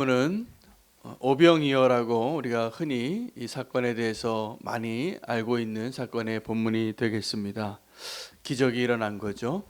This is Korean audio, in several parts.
오늘은 오병이어라고 우리가 흔히 이 사건에 대해서 많이 알고 있는 사건의 본문이 되겠습니다. 기적이 일어난 거죠.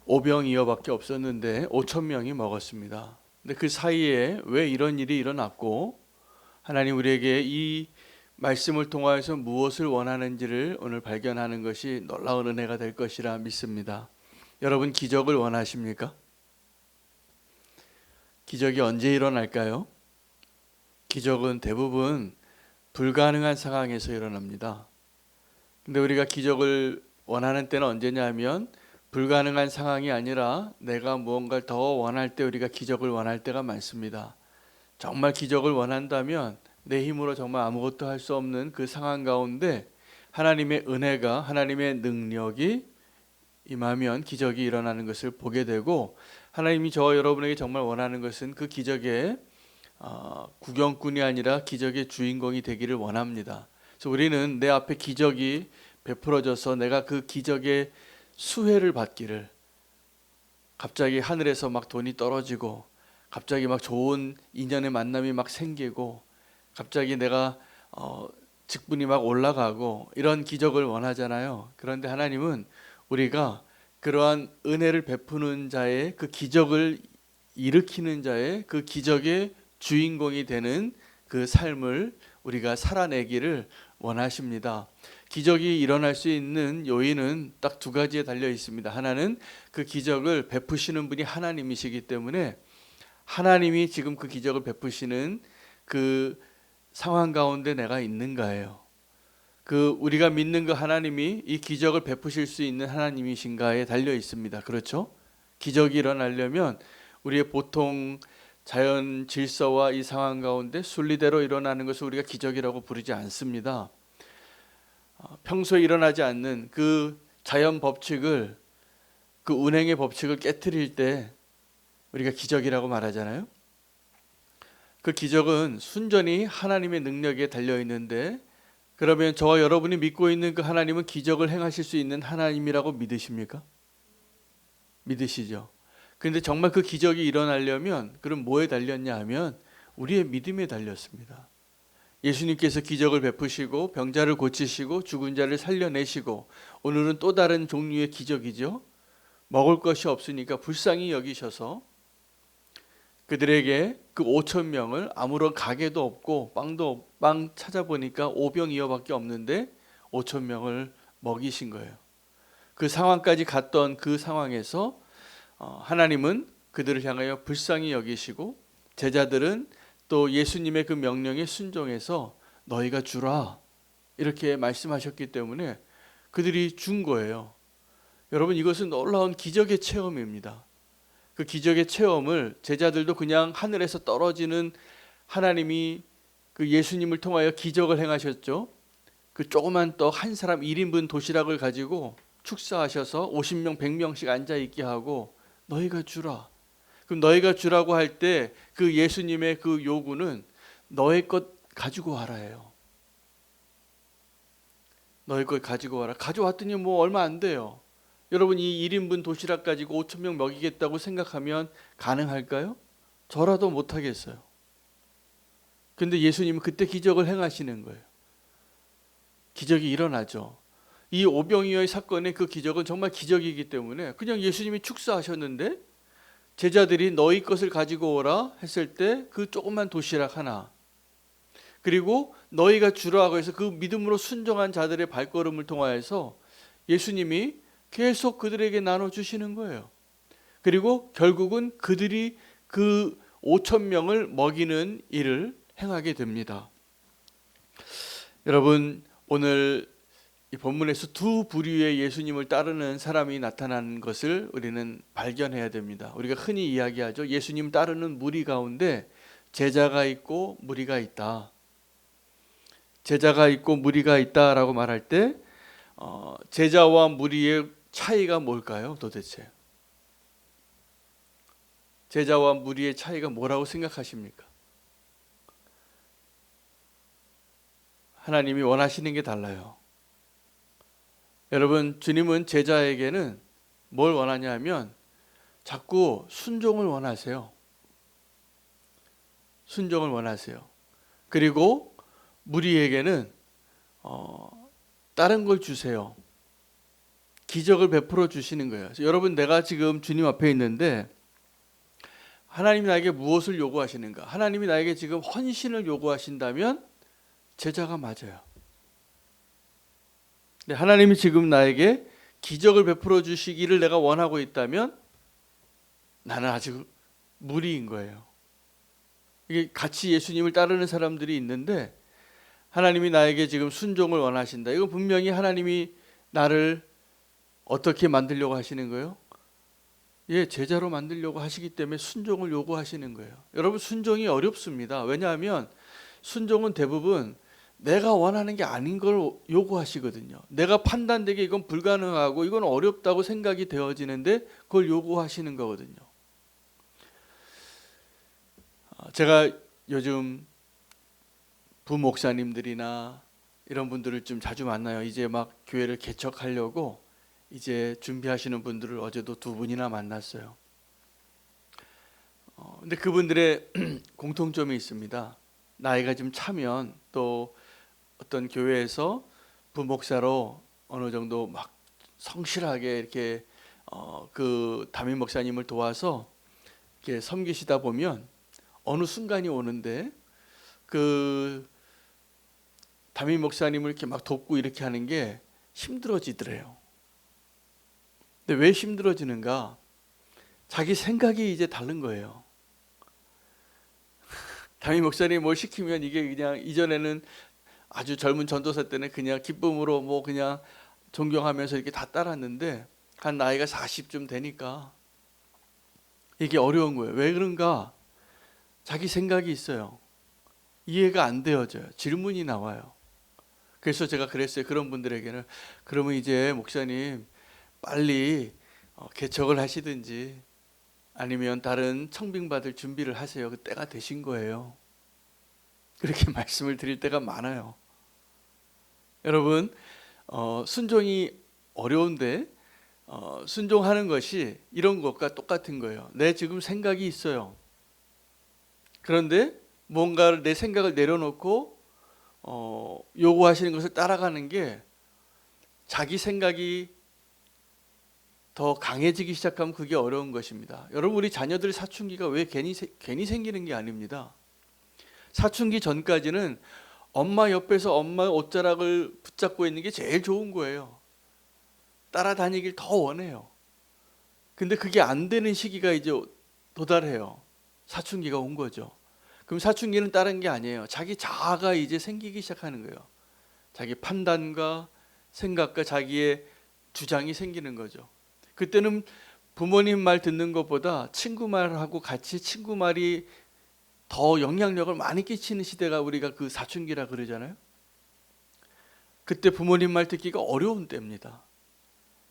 오병이어밖에 없었는데 5천 명이 먹었습니다. 근데 그 사이에 왜 이런 일이 일어났고 하나님 우리에게 이 말씀을 통하여서 무엇을 원하는지를 오늘 발견하는 것이 놀라운 은혜가 될 것이라 믿습니다. 여러분 기적을 원하십니까? 기적이 언제 일어날까요? 기적은 대부분 불가능한 상황에서 일어납니다. 근데 우리가 기적을 원하는 때는 언제냐면 불가능한 상황이 아니라 내가 무언가를 더 원할 때 우리가 기적을 원할 때가 많습니다. 정말 기적을 원한다면 내 힘으로 정말 아무것도 할 수 없는 그 상황 가운데 하나님의 은혜가, 하나님의 능력이 임하면 기적이 일어나는 것을 보게 되고, 하나님이 저와 여러분에게 정말 원하는 것은 그 기적의 구경꾼이 아니라 기적의 주인공이 되기를 원합니다. 그래서 우리는 내 앞에 기적이 베풀어져서 내가 그 기적의 수혜를 받기를, 갑자기 하늘에서 막 돈이 떨어지고 갑자기 막 좋은 인연의 만남이 막 생기고 갑자기 내가 직분이 막 올라가고 이런 기적을 원하잖아요. 그런데 하나님은 우리가 그러한 은혜를 베푸는 자의 그 기적을 일으키는 자의 그 기적의 주인공이 되는 그 삶을 우리가 살아내기를 원하십니다. 기적이 일어날 수 있는 요인은 딱 두 가지에 달려 있습니다. 하나는 그 기적을 베푸시는 분이 하나님이시기 때문에 하나님이 지금 그 기적을 베푸시는 그 상황 가운데 내가 있는가예요. 그 우리가 믿는 그 하나님이 이 기적을 베푸실 수 있는 하나님이신가에 달려 있습니다. 그렇죠? 기적이 일어나려면 우리의 보통 자연 질서와 이 상황 가운데 순리대로 일어나는 것을 우리가 기적이라고 부르지 않습니다. 평소에 일어나지 않는 그 자연 법칙을, 그 운행의 법칙을 깨트릴 때 우리가 기적이라고 말하잖아요. 그 기적은 순전히 하나님의 능력에 달려 있는데, 그러면 저와 여러분이 믿고 있는 그 하나님은 기적을 행하실 수 있는 하나님이라고 믿으십니까? 믿으시죠? 그런데 정말 그 기적이 일어나려면 그럼 뭐에 달렸냐 하면 우리의 믿음에 달렸습니다. 예수님께서 기적을 베푸시고 병자를 고치시고 죽은 자를 살려내시고, 오늘은 또 다른 종류의 기적이죠. 먹을 것이 없으니까 불쌍히 여기셔서 그들에게 그 5천 명을 아무런 가게도 없고 빵 찾아보니까 오병이어밖에 없는데 5천 명을 먹이신 거예요. 그 상황까지 갔던 그 상황에서 하나님은 그들을 향하여 불쌍히 여기시고, 제자들은 또 예수님의 그 명령에 순종해서 너희가 주라 이렇게 말씀하셨기 때문에 그들이 준 거예요. 여러분, 이것은 놀라운 기적의 체험입니다. 그 기적의 체험을 제자들도 그냥 하늘에서 떨어지는 하나님이 그 예수님을 통하여 기적을 행하셨죠. 그 조그만 떡 한 사람 1인분 도시락을 가지고 축사하셔서 50명 100명씩 앉아있게 하고 너희가 주라. 그럼 너희가 주라고 할 때 그 예수님의 그 요구는 너희 것 가지고 와라예요. 너희 것 가지고 와라. 가져왔더니 뭐 얼마 안 돼요. 여러분, 이 1인분 도시락 가지고 5천 명 먹이겠다고 생각하면 가능할까요? 저라도 못하겠어요. 근데 예수님은 그때 기적을 행하시는 거예요. 기적이 일어나죠. 이 오병이어의 사건의 그 기적은 정말 기적이기 때문에 그냥 예수님이 축사하셨는데 제자들이 너희 것을 가지고 오라 했을 때 그 조그만 도시락 하나, 그리고 너희가 주라고 해서 그 믿음으로 순종한 자들의 발걸음을 통하여서 예수님이 계속 그들에게 나눠주시는 거예요. 그리고 결국은 그들이 그 5천 명을 먹이는 일을 행하게 됩니다. 여러분, 오늘 이 본문에서 두 부류의 예수님을 따르는 사람이 나타난 것을 우리는 발견해야 됩니다. 우리가 흔히 이야기하죠. 예수님 따르는 무리 가운데 제자가 있고 무리가 있다. 제자가 있고 무리가 있다라고 말할 때 제자와 무리의 차이가 뭘까요? 도대체 제자와 무리의 차이가 뭐라고 생각하십니까? 하나님이 원하시는 게 달라요. 여러분, 주님은 제자에게는 뭘 원하냐 하면 자꾸 순종을 원하세요. 순종을 원하세요. 그리고 무리에게는 다른 걸 주세요. 기적을 베풀어 주시는 거예요. 여러분, 내가 지금 주님 앞에 있는데 하나님이 나에게 무엇을 요구하시는가? 하나님이 나에게 지금 헌신을 요구하신다면 제자가 맞아요. 근데 하나님이 지금 나에게 기적을 베풀어 주시기를 내가 원하고 있다면 나는 아직 무리인 거예요. 이게 같이 예수님을 따르는 사람들이 있는데 하나님이 나에게 지금 순종을 원하신다. 이거 분명히 하나님이 나를 어떻게 만들려고 하시는 거예요? 예, 제자로 만들려고 하시기 때문에 순종을 요구하시는 거예요. 여러분, 순종이 어렵습니다. 왜냐하면 순종은 대부분 내가 원하는 게 아닌 걸 요구하시거든요. 내가 판단되게 이건 불가능하고 이건 어렵다고 생각이 되어지는데 그걸 요구하시는 거거든요. 제가 요즘 부목사님들이나 이런 분들을 좀 자주 만나요. 이제 막 교회를 개척하려고 이제 준비하시는 분들을 어제도 2분이나 만났어요. 근데 그분들의 공통점이 있습니다. 나이가 좀 차면 또 어떤 교회에서 부목사로 어느 정도 막 성실하게 이렇게 그 담임 목사님을 도와서 이렇게 섬기시다 보면 어느 순간이 오는데 그 담임 목사님을 이렇게 막 돕고 이렇게 하는 게 힘들어지더래요. 근데 왜 힘들어지는가? 자기 생각이 이제 다른 거예요. 담임 목사님이 뭘 시키면 이게 그냥 이전에는 아주 젊은 전도사 때는 그냥 기쁨으로 뭐 그냥 존경하면서 이렇게 다 따랐는데 한 나이가 40쯤 되니까 이게 어려운 거예요. 왜 그런가? 자기 생각이 있어요. 이해가 안 되어져요. 질문이 나와요. 그래서 제가 그랬어요. 그런 분들에게는 그러면 이제 목사님 빨리 개척을 하시든지 아니면 다른 청빙받을 준비를 하세요. 그 때가 되신 거예요. 그렇게 말씀을 드릴 때가 많아요. 여러분, 순종이 어려운데 순종하는 것이 이런 것과 똑같은 거예요. 내 지금 생각이 있어요. 그런데 뭔가를 내 생각을 내려놓고 요구하시는 것을 따라가는 게 자기 생각이 더 강해지기 시작하면 그게 어려운 것입니다. 여러분, 우리 자녀들 사춘기가 왜 괜히 생기는 게 아닙니다. 사춘기 전까지는 엄마 옆에서 엄마 옷자락을 붙잡고 있는 게 제일 좋은 거예요. 따라다니길 더 원해요. 근데 그게 안 되는 시기가 이제 도달해요. 사춘기가 온 거죠. 그럼 사춘기는 다른 게 아니에요. 자기 자아가 이제 생기기 시작하는 거예요. 자기 판단과 생각과 자기의 주장이 생기는 거죠. 그때는 부모님 말 듣는 것보다 친구 말하고 같이 친구 말이 더 영향력을 많이 끼치는 시대가 우리가 그 사춘기라 그러잖아요. 그때 부모님 말 듣기가 어려운 때입니다.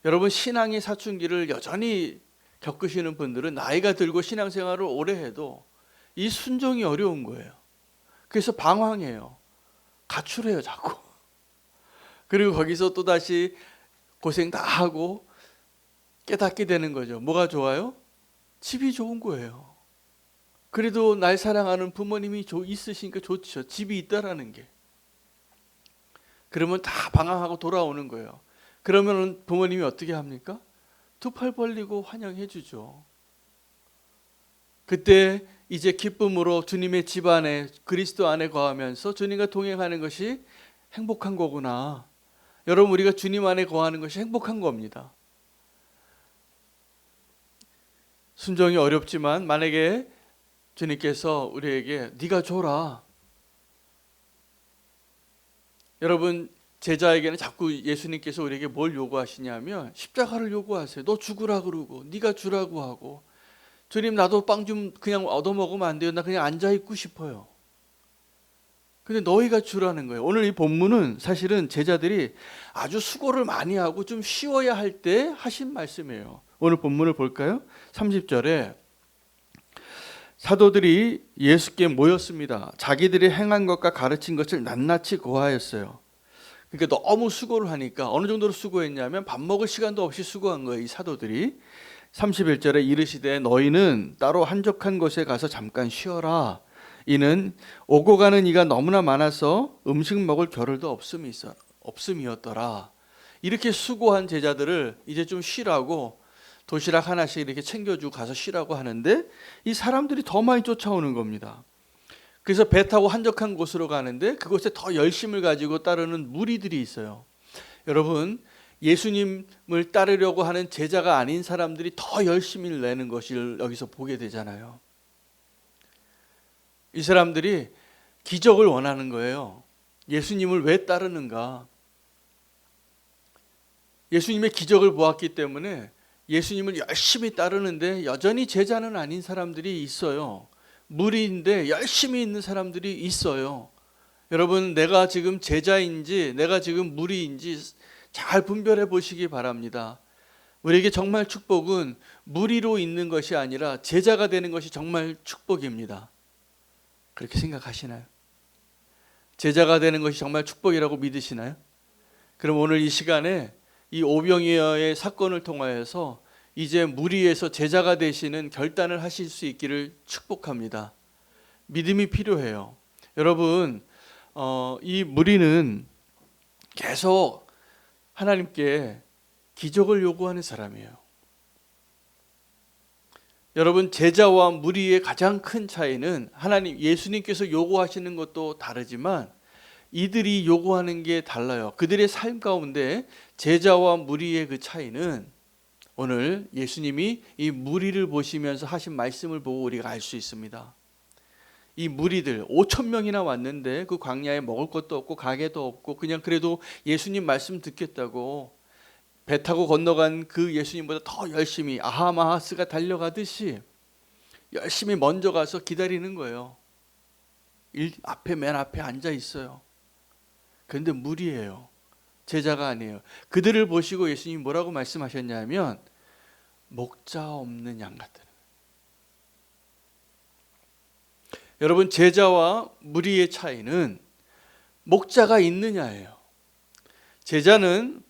여러분, 신앙의 사춘기를 여전히 겪으시는 분들은 나이가 들고 신앙생활을 오래 해도 이 순종이 어려운 거예요. 그래서 방황해요. 가출해요, 자꾸. 그리고 거기서 또다시 고생 다 하고 깨닫게 되는 거죠. 뭐가 좋아요? 집이 좋은 거예요. 그래도 날 사랑하는 부모님이 있으시니까 좋죠. 집이 있다라는 게. 그러면 다 방황하고 돌아오는 거예요. 그러면 부모님이 어떻게 합니까? 2 팔 벌리고 환영해 주죠. 그때 이제 기쁨으로 주님의 집 안에 그리스도 안에 거하면서 주님과 동행하는 것이 행복한 거구나. 여러분, 우리가 주님 안에 거하는 것이 행복한 겁니다. 순종이 어렵지만 만약에 주님께서 우리에게 네가 줘라. 여러분, 제자에게는 자꾸 예수님께서 우리에게 뭘 요구하시냐면 십자가를 요구하세요. 너 죽으라 그러고 네가 주라고 하고 주님 나도 빵 좀 그냥 얻어먹으면 안 돼요. 나 그냥 앉아있고 싶어요. 근데 너희가 주라는 거예요. 오늘 이 본문은 사실은 제자들이 아주 수고를 많이 하고 좀 쉬어야 할 때 하신 말씀이에요. 오늘 본문을 볼까요? 30절에 사도들이 예수께 모였습니다. 자기들이 행한 것과 가르친 것을 낱낱이 고하였어요. 그러니까 너무 수고를 하니까 어느 정도로 수고했냐면 밥 먹을 시간도 없이 수고한 거예요. 이 사도들이. 31절에 이르시되 너희는 따로 한적한 곳에 가서 잠깐 쉬어라. 이는 오고 가는 이가 너무나 많아서 음식 먹을 겨를도 없음이었더라. 이렇게 수고한 제자들을 이제 좀 쉬라고 도시락 하나씩 이렇게 챙겨주고 가서 쉬라고 하는데 이 사람들이 더 많이 쫓아오는 겁니다. 그래서 배 타고 한적한 곳으로 가는데 그곳에 더 열심을 가지고 따르는 무리들이 있어요. 여러분, 예수님을 따르려고 하는 제자가 아닌 사람들이 더 열심을 내는 것을 여기서 보게 되잖아요. 이 사람들이 기적을 원하는 거예요. 예수님을 왜 따르는가? 예수님의 기적을 보았기 때문에 예수님을 열심히 따르는데 여전히 제자는 아닌 사람들이 있어요. 무리인데 열심히 있는 사람들이 있어요. 여러분, 내가 지금 제자인지 내가 지금 무리인지 잘 분별해 보시기 바랍니다. 우리에게 정말 축복은 무리로 있는 것이 아니라 제자가 되는 것이 정말 축복입니다. 그렇게 생각하시나요? 제자가 되는 것이 정말 축복이라고 믿으시나요? 그럼 오늘 이 시간에 이 오병이어의 사건을 통하여서 이제 무리에서 제자가 되시는 결단을 하실 수 있기를 축복합니다. 믿음이 필요해요. 여러분, 이 무리는 계속 하나님께 기적을 요구하는 사람이에요. 여러분, 제자와 무리의 가장 큰 차이는 예수님께서 요구하시는 것도 다르지만 이들이 요구하는 게 달라요. 그들의 삶 가운데 제자와 무리의 그 차이는 오늘 예수님이 이 무리를 보시면서 하신 말씀을 보고 우리가 알 수 있습니다. 이 무리들 5천 명이나 왔는데 그 광야에 먹을 것도 없고 가게도 없고 그냥 그래도 예수님 말씀 듣겠다고 배 타고 건너간 그 예수님보다 더 열심히 아하마하스가 달려가듯이 열심히 먼저 가서 기다리는 거예요. 맨 앞에 앉아 있어요. 그런데 무리예요. 제자가 아니에요. 그들을 보시고 예수님이 뭐라고 말씀하셨냐면 목자 없는 양 같다. 여러분, 제자와 무리의 차이는 목자가 있느냐예요. 제자는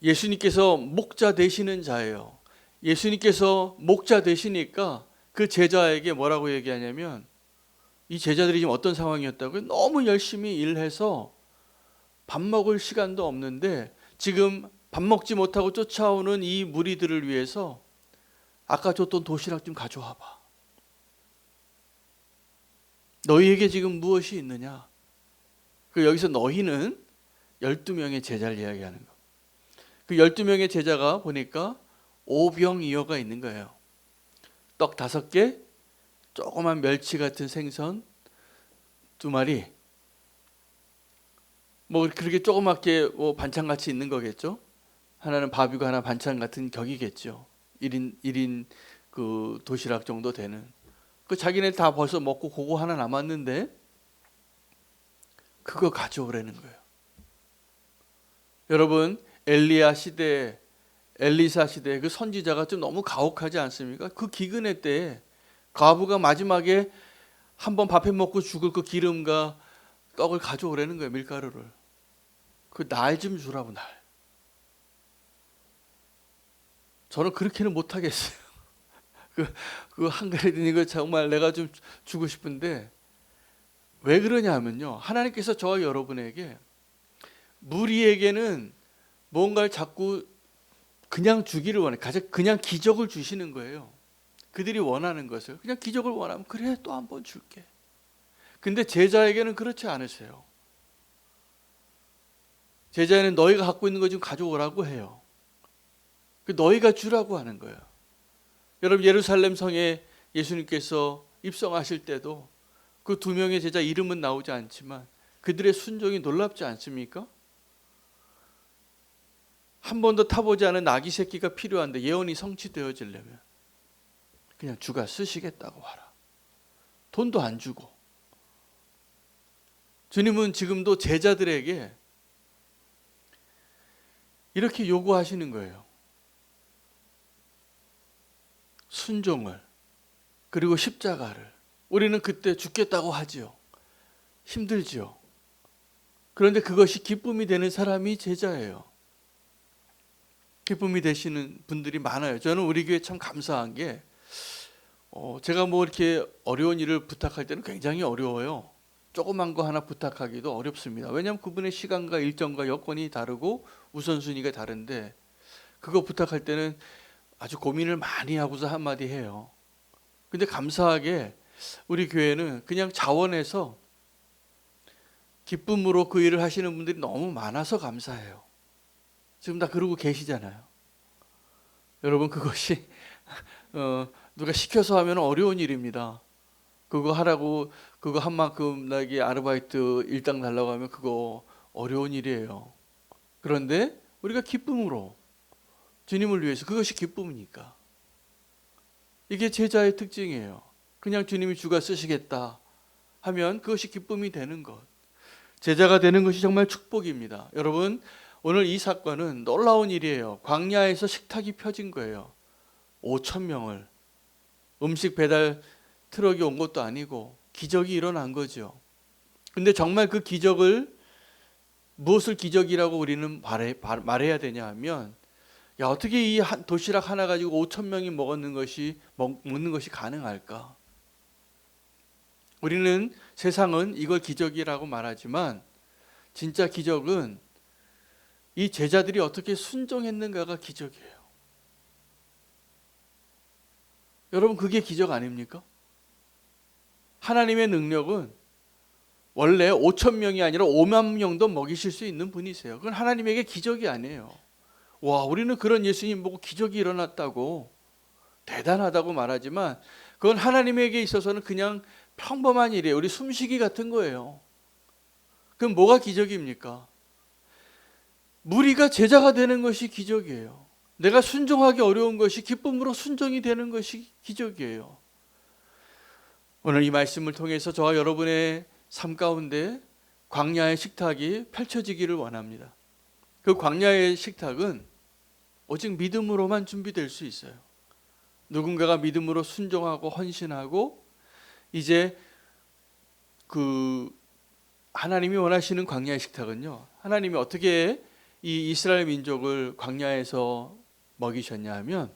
예수님께서 목자 되시는 자예요. 예수님께서 목자 되시니까 그 제자에게 뭐라고 얘기하냐면 이 제자들이 지금 어떤 상황이었다고요? 너무 열심히 일해서 밥 먹을 시간도 없는데 지금 밥 먹지 못하고 쫓아오는 이 무리들을 위해서 아까 줬던 도시락 좀 가져와 봐. 너희에게 지금 무엇이 있느냐? 여기서 너희는 12명의 제자를 이야기하는 거. 그 12명의 제자가 보니까 오병이어가 있는 거예요. 떡 5개, 조그만 멸치 같은 생선 2마리, 뭐 그렇게 조그맣게 반찬같이 있는 거겠죠. 하나는 밥이고 하나 반찬 같은 격이겠죠. 1인 그 도시락 정도 되는. 그 자기네 다 벌써 먹고 그거 하나 남았는데 그거 가져오라는 거예요. 여러분, 엘리야 시대, 엘리사 시대 그 선지자가 좀 너무 가혹하지 않습니까? 그 기근의 때에 과부가 마지막에 한번 밥해 먹고 죽을 그 기름과 떡을 가져오라는 거예요. 밀가루를. 그 날 좀 주라고, 날. 저는 그렇게는 못 하겠어요. 그 한 그릇 이거 정말 내가 좀 주고 싶은데 왜 그러냐면요. 하나님께서 저와 여러분에게 무리에게는 뭔가를 자꾸 그냥 주기를 원해. 그냥 기적을 주시는 거예요. 그들이 원하는 것을 그냥 기적을 원하면 그래 또 한 번 줄게. 근데 제자에게는 그렇지 않으세요. 제자에는 너희가 갖고 있는 거 좀 가져오라고 해요. 너희가 주라고 하는 거예요. 여러분, 예루살렘 성에 예수님께서 입성하실 때도 그 2명의 제자 이름은 나오지 않지만 그들의 순종이 놀랍지 않습니까? 한 번도 타보지 않은 아기 새끼가 필요한데 예언이 성취되어지려면 그냥 주가 쓰시겠다고 하라. 돈도 안 주고. 주님은 지금도 제자들에게 이렇게 요구하시는 거예요. 순종을, 그리고 십자가를. 우리는 그때 죽겠다고 하지요. 힘들지요. 그런데 그것이 기쁨이 되는 사람이 제자예요. 기쁨이 되시는 분들이 많아요. 저는 우리 교회 참 감사한 게 제가 뭐 이렇게 어려운 일을 부탁할 때는 굉장히 어려워요. 조그만 거 하나 부탁하기도 어렵습니다. 왜냐하면 그분의 시간과 일정과 여건이 다르고 우선순위가 다른데 그거 부탁할 때는 아주 고민을 많이 하고서 한마디 해요. 근데 감사하게 우리 교회는 그냥 자원해서 기쁨으로 그 일을 하시는 분들이 너무 많아서 감사해요. 지금 다 그러고 계시잖아요. 여러분 그것이 누가 시켜서 하면 어려운 일입니다. 그거 하라고 그거 한 만큼 나에게 아르바이트 일당 달라고 하면 그거 어려운 일이에요. 그런데 우리가 기쁨으로 주님을 위해서 그것이 기쁨이니까. 이게 제자의 특징이에요. 그냥 주님이 주가 쓰시겠다 하면 그것이 기쁨이 되는 것. 제자가 되는 것이 정말 축복입니다. 여러분 오늘 이 사건은 놀라운 일이에요. 광야에서 식탁이 펴진 거예요. 5,000명을 음식 배달 트럭이 온 것도 아니고 기적이 일어난 거죠. 근데 정말 그 기적을 무엇을 기적이라고 우리는 말해야 되냐 하면 야 어떻게 이 도시락 하나 가지고 5,000명이 먹는 것이 가능할까? 우리는 세상은 이걸 기적이라고 말하지만 진짜 기적은 이 제자들이 어떻게 순종했는가가 기적이에요. 여러분 그게 기적 아닙니까? 하나님의 능력은 원래 5,000명이 아니라 5만 명도 먹이실 수 있는 분이세요. 그건 하나님에게 기적이 아니에요. 와, 우리는 그런 예수님 보고 기적이 일어났다고 대단하다고 말하지만 그건 하나님에게 있어서는 그냥 평범한 일이에요. 우리 숨쉬기 같은 거예요. 그럼 뭐가 기적입니까? 무리가 제자가 되는 것이 기적이에요. 내가 순종하기 어려운 것이 기쁨으로 순종이 되는 것이 기적이에요. 오늘 이 말씀을 통해서 저와 여러분의 삶 가운데 광야의 식탁이 펼쳐지기를 원합니다. 그 광야의 식탁은 오직 믿음으로만 준비될 수 있어요. 누군가가 믿음으로 순종하고 헌신하고 이제 그 하나님이 원하시는 광야의 식탁은요. 하나님이 어떻게 이 이스라엘 민족을 광야에서 먹이셨냐 하면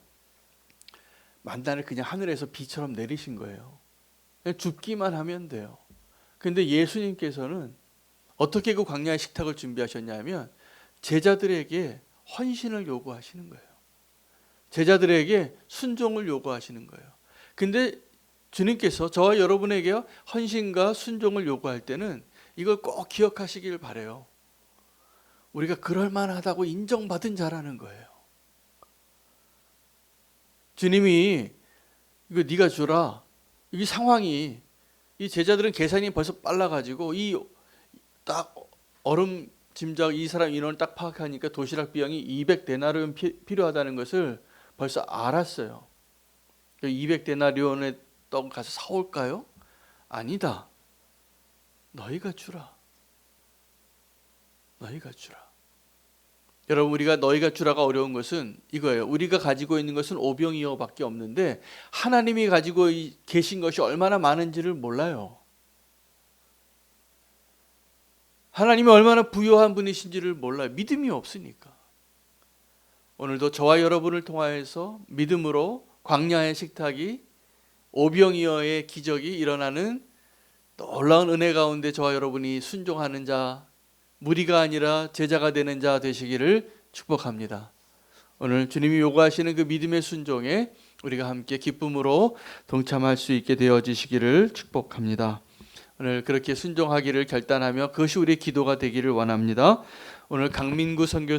만나를 그냥 하늘에서 비처럼 내리신 거예요. 그냥 줍기만 하면 돼요. 근데 예수님께서는 어떻게 그 광야의 식탁을 준비하셨냐면 제자들에게 헌신을 요구하시는 거예요. 제자들에게 순종을 요구하시는 거예요. 근데 주님께서 저와 여러분에게 헌신과 순종을 요구할 때는 이걸 꼭 기억하시길 바라요. 우리가 그럴만하다고 인정받은 자라는 거예요. 주님이 이거 네가 주라. 이 상황이 이 제자들은 계산이 벌써 빨라가지고 이 딱 얼음 짐작 이 사람 인원을 딱 파악하니까 도시락 비용이 200데나리온 필요하다는 것을 벌써 알았어요. 200데나리온의 떡 가서 사올까요? 아니다. 너희가 주라. 너희가 주라. 여러분 우리가 너희가 주라가 어려운 것은 이거예요. 우리가 가지고 있는 것은 오병이어밖에 없는데 하나님이 가지고 계신 것이 얼마나 많은지를 몰라요. 하나님이 얼마나 부유한 분이신지를 몰라요. 믿음이 없으니까. 오늘도 저와 여러분을 통하여서 믿음으로 광야의 식탁이 오병이어의 기적이 일어나는 놀라운 은혜 가운데 저와 여러분이 순종하는 자, 무리가 아니라 제자가 되는 자 되시기를 축복합니다. 오늘 주님이 요구하시는 그 믿음의 순종에 우리가 함께 기쁨으로 동참할 수 있게 되어지시기를 축복합니다. 오늘 그렇게 순종하기를 결단하며 그것이 우리의 기도가 되기를 원합니다. 오늘 강민구 선교